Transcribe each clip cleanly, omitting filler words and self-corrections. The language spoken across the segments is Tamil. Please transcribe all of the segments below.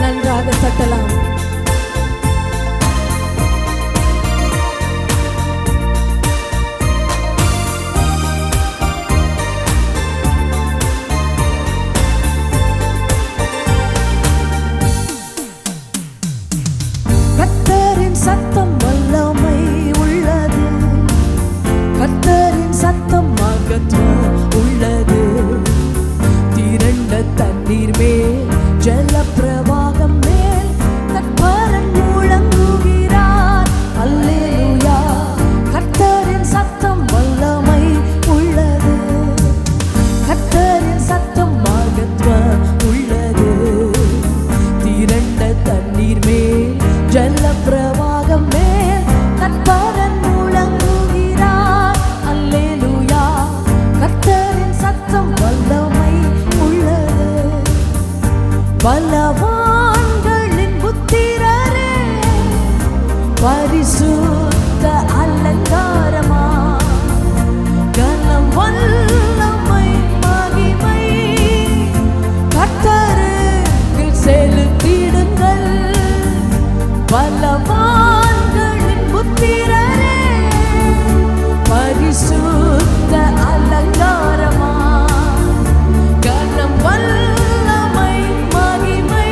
நன்றாக தட்டலாம். கர்த்தரின் சத்தம் வல்லமை உள்ளது, கர்த்தரின் சத்தம் மகத்துவம் உள்ளது. திரண்ட தண்ணீர் மேல் ஜல பிரவாகம் மேல் தற்பரன் முழங்குகிறார். அல்லேலூயா. கர்த்தரின் சத்தம் வல்லமை உள்ளது, கர்த்தரின் சத்தம் மகத்துவம் உள்ளது. திரண்ட தண்ணீர் மேல் ஜல பிரவாகம் மேல் தற்பரன் முழங்குகிறார். அல்லேலூயா. கர்த்தரின் சத்தம் வல்லமை உள்ளது. பலவான்களின் புத்திரரே, பரிசுத்த அலங்காரமா, கனம் வல்லமை மகிமை கர்த்தருக்கு செலுத்திடுங்கள். பலவான்களின் புத்திரரே, பரிசுத்த அலங்காரமா, கனம் வல்லமை மகிமை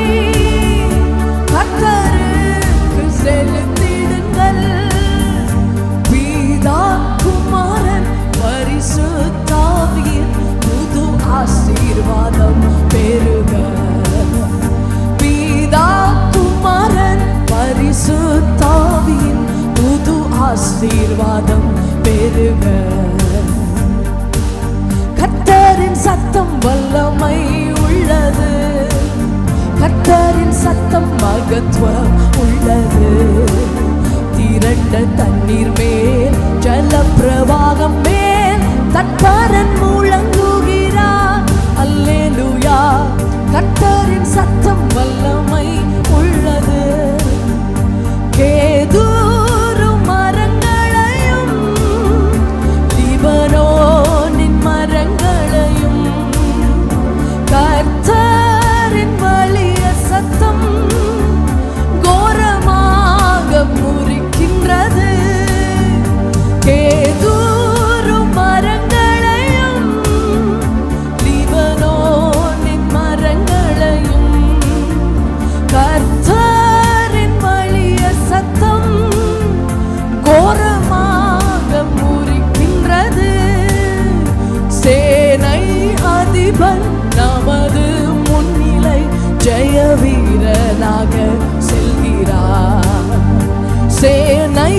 கர்த்தருக்கு செலுத்திடுங்கள். பிதா குமாரன் பரிசுத்தாவியின் புது ஆசீர்வாதம் பெருக. பிதா குமாரன் பரிசுத்தாவியின் புது ஆசீர்வாதம் பெருக. கர்த்தரின் சத்தம் வல்லமை உள்ளது, கர்த்தரின் சத்தம் மகத்துவம் உள்ளது. திரண்ட தண்ணீர் மேல் ஜல பிரவாகம் மேல் தற்பரன் முழங்குகிறார். அல்லேலூயா. கர்த்தரின் சத்தம் வல்லமை உள்ளது. கேதுரு மரங்களையும் லிபனோனின் மரங்களையும் கர்த்தரின் வலிய சத்தம் கோரமாக முறிக்கின்றது. கேதுரு மரங்களையும் லிபனோனின் மரங்களையும் கர்த்தரின் வலிய சத்தம் கோரமாக முறிக்கின்றது. சேனை அதிபன் நமது முன்னிலை ஜெய வீரனாக செல்கிறார். சேனை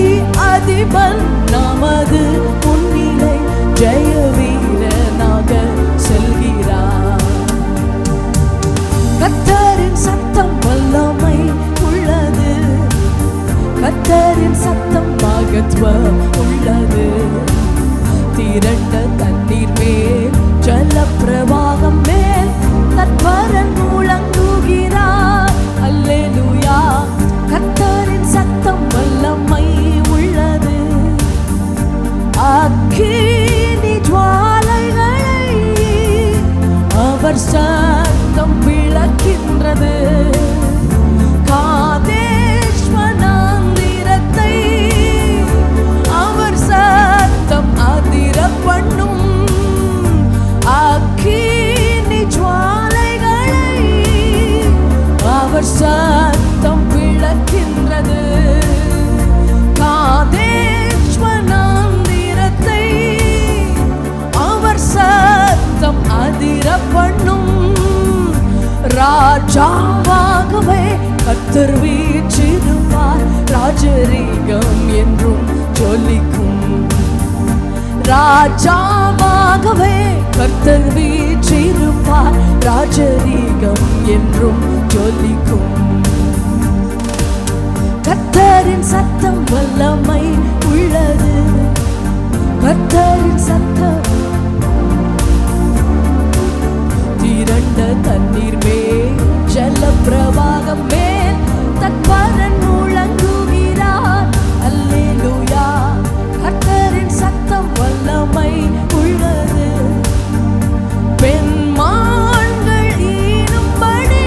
அதிபன் நமது முன்னிலை ஜெய வீரனாக செல்கிறார். கர்த்தரின் சத்தம் வல்லமை உள்ளது, கர்த்தரின் சத்தம் மகத்துவம் உள்ளது. திரண்ட தண்ணீர் மேல் ஜல பிரவாகம் மேல் தற்பரன் முழங்குகிறார். அல்லேலூயா. கர்த்தரின் சத்தம் வல்லமை உள்ளது. அக்கினி ஜுவாலைகளை அவர் சத்தம் விளக்கின்றது. காதேஷ் வனாந்திரத்தை அவர் சத்தம் அதிர பண்ணும். அக்கினி ஜுவாலைகளை அவர் சத்தம் விளக்கின்றது. காதேஷ் வனாந்திரத்தை அவர் சத்தம் அதிர பண்ணும். ராஜாவாகவே கர்த்தர் வீற்றிருப்பார், ராஜரீகம் என்றும் ஜொலிக்கும். ராஜாவாகவே கர்த்தர் வீற்றிருப்பார், ராஜரீகம் என்றும் ஜொலிக்கும். கர்த்தரின் சத்தம் வல்லமை உள்ளது, கர்த்தரின் சத்தம். திரண்ட தண்ணீர் மேல் ஜல பிரவாகம் மேல் தற்பரன் முழங்குகிறார். அல்லேலூயா. கர்த்தரின் சத்தம் வல்லமை உள்ளது. பெண்மான்கள் ஈனும்படி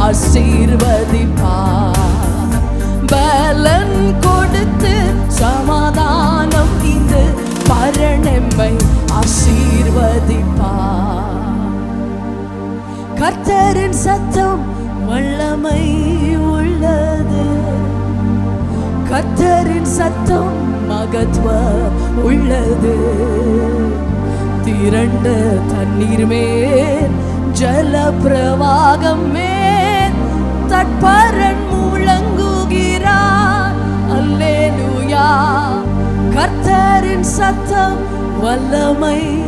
ஆசீர்வதிப்பார். பலன் கொடுத்து சமாதானம் இன்று பரணெம்மை ஆசீர்வதிப்பார். கர்த்தரின் சத்தம் வல்லமை உள்ளது. கர்த்தரின் சத்தம் மகத்துவம் உள்ளது. திரண்ட தண்ணீர் மேல் ஜல பிரவாகம் மேல் தட்பரன் முழங்குகிறார். அல்லேலூயா. கர்த்தரின் சத்தம் வல்லமை